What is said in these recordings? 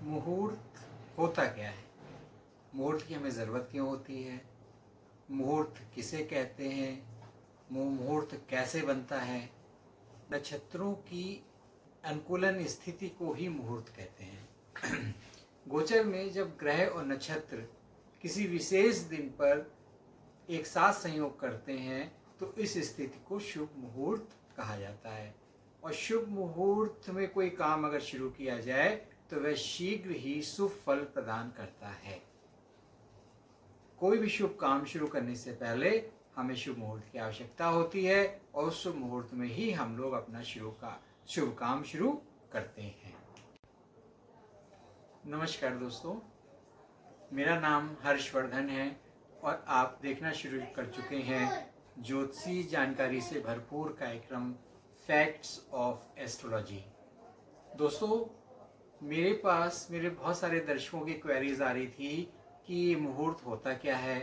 मुहूर्त होता क्या है, मुहूर्त की हमें ज़रूरत क्यों होती है, मुहूर्त किसे कहते हैं, मुहूर्त कैसे बनता है। नक्षत्रों की अनुकूलन स्थिति को ही मुहूर्त कहते हैं। गोचर में जब ग्रह और नक्षत्र किसी विशेष दिन पर एक साथ संयोग करते हैं तो इस स्थिति को शुभ मुहूर्त कहा जाता है। और शुभ मुहूर्त में कोई काम अगर शुरू किया जाए तो वह शीघ्र ही शुभ फल प्रदान करता है। कोई भी शुभ काम शुरू करने से पहले हमें शुभ मुहूर्त की आवश्यकता होती है और उस शुभ मुहूर्त में ही हम लोग अपना शुभ काम शुरू करते हैं। नमस्कार दोस्तों, मेरा नाम हर्षवर्धन है और आप देखना शुरू कर चुके हैं ज्योतिषी जानकारी से भरपूर कार्यक्रम फैक्ट्स ऑफ एस्ट्रोलॉजी। दोस्तों, मेरे पास मेरे बहुत सारे दर्शकों की क्वेरीज आ रही थी कि मुहूर्त होता क्या है,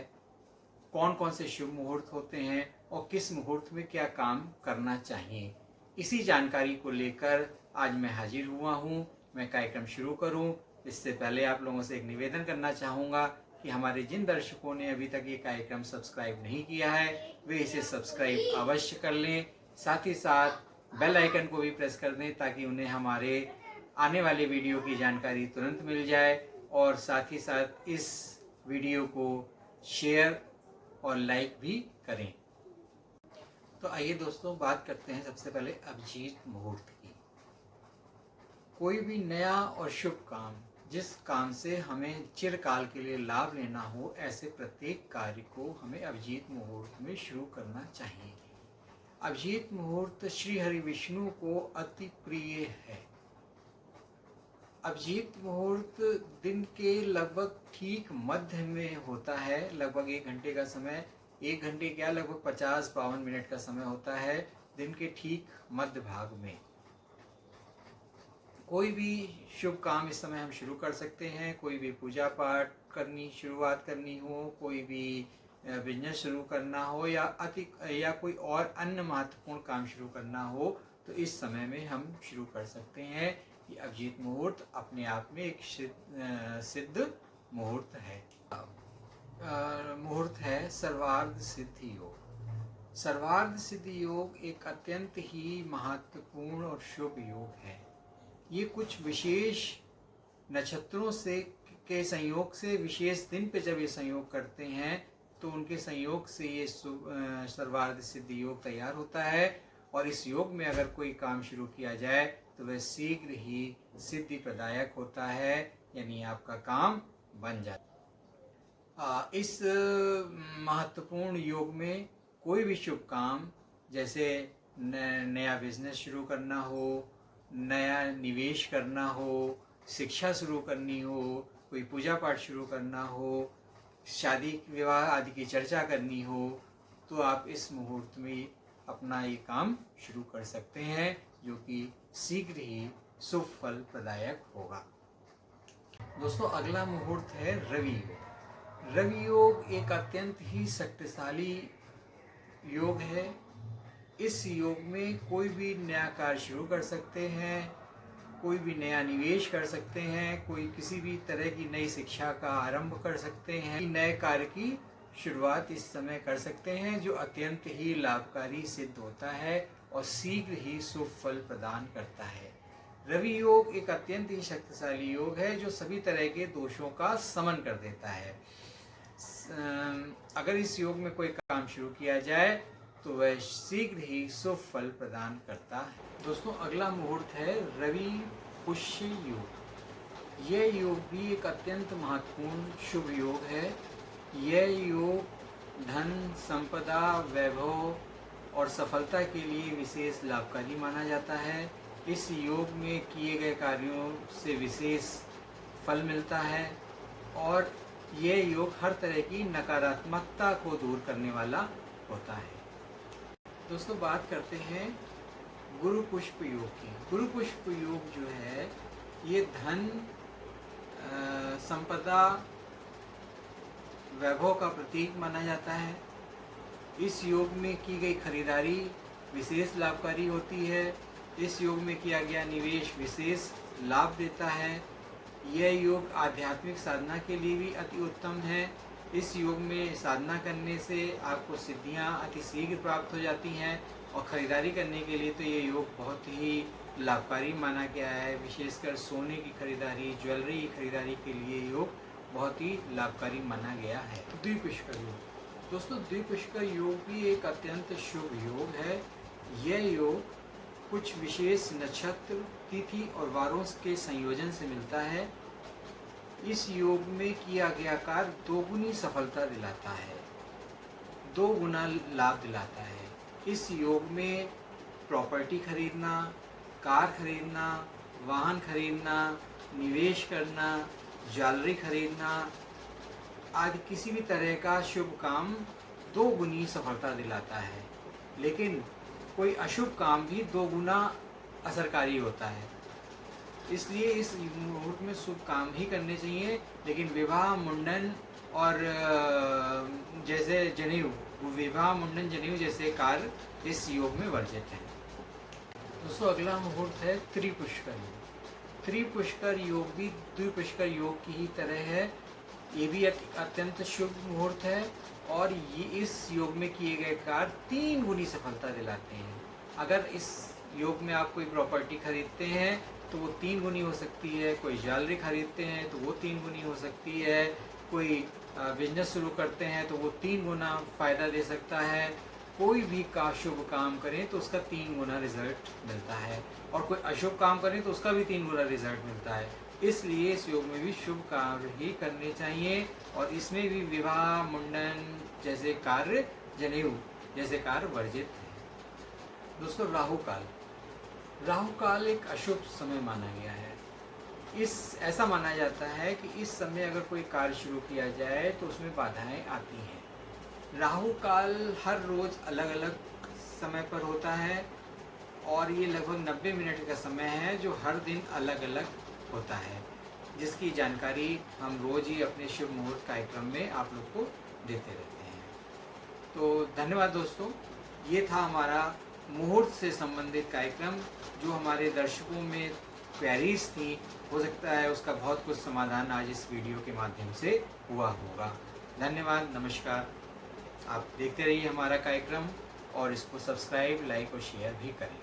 कौन कौन से शुभ मुहूर्त होते हैं और किस मुहूर्त में क्या काम करना चाहिए। इसी जानकारी को लेकर आज मैं हाजिर हुआ हूँ। मैं कार्यक्रम शुरू करूँ इससे पहले आप लोगों से एक निवेदन करना चाहूँगा कि हमारे जिन दर्शकों ने अभी तक ये कार्यक्रम सब्सक्राइब नहीं किया है वे इसे सब्सक्राइब अवश्य कर लें। साथ ही साथ बेल आइकन को भी प्रेस कर दें ताकि उन्हें हमारे आने वाले वीडियो की जानकारी तुरंत मिल जाए। और साथ ही साथ इस वीडियो को शेयर और लाइक भी करें। तो आइए दोस्तों, बात करते हैं सबसे पहले अभिजीत मुहूर्त की। कोई भी नया और शुभ काम, जिस काम से हमें चिरकाल के लिए लाभ लेना हो, ऐसे प्रत्येक कार्य को हमें अभिजीत मुहूर्त में शुरू करना चाहिए। अभिजीत मुहूर्त श्री हरि विष्णु को अति प्रिय है। अभिजीत मुहूर्त दिन के लगभग ठीक मध्य में होता है। लगभग 1 घंटे का समय, 1 घंटे क्या लगभग 50-52 मिनट का समय होता है दिन के ठीक मध्य भाग में। कोई भी शुभ काम इस समय हम शुरू कर सकते हैं। कोई भी पूजा पाठ शुरुआत करनी हो, कोई भी बिजनेस शुरू करना हो या कोई और अन्य महत्वपूर्ण काम शुरू करना हो तो इस समय में हम शुरू कर सकते हैं। ये अभिजीत मुहूर्त अपने आप में एक सिद्ध मुहूर्त है। मुहूर्त है सर्वार्ध सिद्धि योग। सर्वार्ध सिद्धि योग एक अत्यंत ही महत्वपूर्ण और शुभ योग है। ये कुछ विशेष नक्षत्रों के संयोग से विशेष दिन पे जब ये संयोग करते हैं तो उनके संयोग से ये सर्वार्ध सिद्धि योग तैयार होता है। और इस योग में अगर कोई काम शुरू किया जाए तो वह शीघ्र ही सिद्धि प्रदायक होता है, यानी आपका काम बन जाता है। इस महत्वपूर्ण योग में कोई भी शुभ काम, जैसे नया बिजनेस शुरू करना हो, नया निवेश करना हो, शिक्षा शुरू करनी हो, कोई पूजा पाठ शुरू करना हो, शादी विवाह आदि की चर्चा करनी हो, तो आप इस मुहूर्त में अपना ये काम शुरू कर सकते हैं जो कि शीघ्र ही शुभ फल प्रदायक होगा। दोस्तों, अगला मुहूर्त है रवि योग। रवि योग एक अत्यंत ही शक्तिशाली योग है। इस योग में कोई भी नया कार्य शुरू कर सकते हैं, कोई भी नया निवेश कर सकते हैं, कोई किसी भी तरह की नई शिक्षा का आरंभ कर सकते हैं, नए कार्य की शुरुआत इस समय कर सकते हैं जो अत्यंत ही लाभकारी सिद्ध होता है और शीघ्र ही शुभ फल प्रदान करता है। रवि योग एक अत्यंत ही शक्तिशाली योग है जो सभी तरह के दोषों का शमन कर देता है। अगर इस योग में कोई काम शुरू किया जाए तो वह शीघ्र ही शुभ फल प्रदान करता है। दोस्तों, अगला मुहूर्त है रवि पुष्य योग। यह योग भी एक अत्यंत महत्वपूर्ण शुभ योग है। यह योग धन, संपदा, वैभव और सफलता के लिए विशेष लाभकारी माना जाता है। इस योग में किए गए कार्यों से विशेष फल मिलता है और यह योग हर तरह की नकारात्मकता को दूर करने वाला होता है। दोस्तों, बात करते हैं गुरु पुष्प योग की। गुरु पुष्प योग जो है ये धन, संपदा, वैभव का प्रतीक माना जाता है। इस योग में की गई खरीदारी विशेष लाभकारी होती है। इस योग में किया गया निवेश विशेष लाभ देता है। यह योग आध्यात्मिक साधना के लिए भी अति उत्तम है। इस योग में साधना करने से आपको सिद्धियां अति शीघ्र प्राप्त हो जाती हैं और ख़रीदारी करने के लिए तो ये योग बहुत ही लाभकारी माना गया है। विशेषकर सोने की खरीदारी, ज्वेलरी की खरीदारी के लिए योग बहुत ही लाभकारी माना गया है। द्विपुष्कर योग, दोस्तों द्विपुष्कर योग भी एक अत्यंत शुभ योग है। यह योग कुछ विशेष नक्षत्र, तिथि और वारों के संयोजन से मिलता है। इस योग में किया गया कार्य दोगुनी सफलता दिलाता है, 2 गुना लाभ दिलाता है। इस योग में प्रॉपर्टी खरीदना, कार खरीदना, वाहन खरीदना, निवेश करना, ज्वेलरी खरीदना आदि किसी भी तरह का शुभ काम 2 गुनी सफलता दिलाता है। लेकिन कोई अशुभ काम भी 2 गुना असरकारी होता है। इसलिए इस मुहूर्त में शुभ काम ही करने चाहिए, लेकिन विवाह, मुंडन और जैसे जनेऊ, विवाह, मुंडन, जनेऊ जैसे कार्य इस योग में वर्जित हैं। दोस्तों अगला मुहूर्त है त्रिपुष्कर योग। त्रिपुष्कर योग भी द्विपुष्कर योग की ही तरह है। ये भी अत्यंत शुभ मुहूर्त है और ये इस योग में किए गए कार्य 3 गुनी सफलता दिलाते हैं। अगर इस योग में आप कोई प्रॉपर्टी खरीदते हैं तो वो 3 गुनी हो सकती है, कोई ज्वेलरी खरीदते हैं तो वो 3 गुनी हो सकती है, कोई बिजनेस शुरू करते हैं तो वो 3 गुना फ़ायदा दे सकता है। कोई भी का शुभ काम करें तो उसका 3 गुना रिजल्ट मिलता है और कोई अशुभ काम करें तो उसका भी 3 गुना रिजल्ट मिलता है। इसलिए इस योग में भी शुभ कार्य ही करने चाहिए और इसमें भी विवाह, मुंडन जैसे कार्य, जनेऊ जैसे कार्य वर्जित है। दोस्तों राहु काल, राहु काल एक अशुभ समय माना गया है। ऐसा माना जाता है कि इस समय अगर कोई कार्य शुरू किया जाए तो उसमें बाधाएं आती हैं। राहु काल हर रोज़ अलग अलग समय पर होता है और ये लगभग 90 मिनट का समय है जो हर दिन अलग अलग होता है, जिसकी जानकारी हम रोज़ ही अपने शुभ मुहूर्त कार्यक्रम में आप लोग को देते रहते हैं। तो धन्यवाद दोस्तों, ये था हमारा मुहूर्त से संबंधित कार्यक्रम जो हमारे दर्शकों में क्वेरीज थी। हो सकता है उसका बहुत कुछ समाधान आज इस वीडियो के माध्यम से हुआ होगा। धन्यवाद, नमस्कार। आप देखते रहिए हमारा कार्यक्रम और इसको सब्सक्राइब, लाइक और शेयर भी करें।